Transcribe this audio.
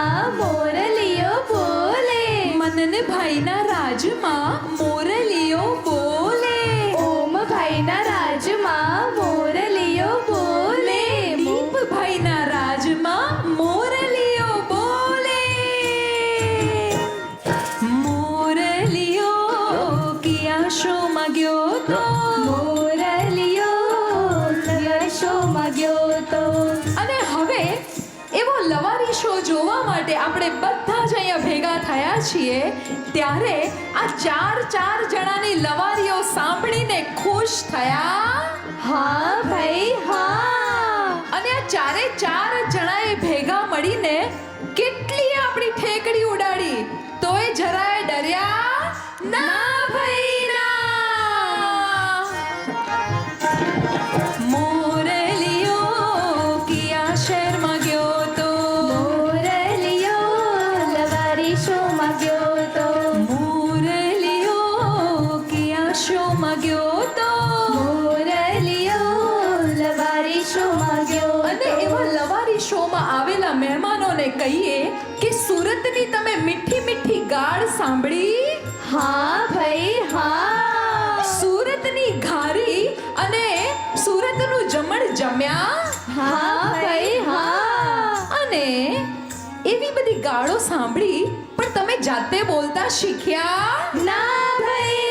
રાજમાં મોરલીઓ બોલે, મનન ભાઈના રાજમાં મોરલીઓ બોલે, ઓમ ભાઈના રાજમાં મોરલીઓ બોલે, દીપ ભાઈના રાજમાં મોરલીઓ બોલે. મોરલીઓ કિયા શો માગ્યો તો, મોરલીઓ લવશો માગ્યો તો. અને હવે એવો લવારી શો જોવા માટે આપણે બધા જ અહીંયા ભેગા થયા છીએ. ત્યારે આ ચાર જણાની લવારીઓ સાંભળીને ખુશ થયા. હા ભાઈ હા. અને આ ચાર જણાએ ભેગા મળીને કેટલી આપણી ઠેકડી ઉડાડી, તોય જરાય ડર્યા ના ભાઈ ના. મોરલીઓ કિયા શહેરમાં ગયો તો, મોરલીઓ લવારી શો માગ્યો તો, મોરલીઓ કિયા શોમાં ગયો તો. મોરલીઓ લવારી શો માગ્યો અને તો. એવા લવારી શોમાં આવેલા મહેમાનોને કહીએ કે સુરતની તમે મીઠી મીઠી ગાળ સાંભળી? હા ભાઈ હા. સુરતની ઘારી અને સુરતનું જમણ જમ્યા? હા ભાઈ હા. અને એવી બધી ગાળો સાંભળી, પણ તમે જાતે બોલતા શીખ્યા? ના ભાઈ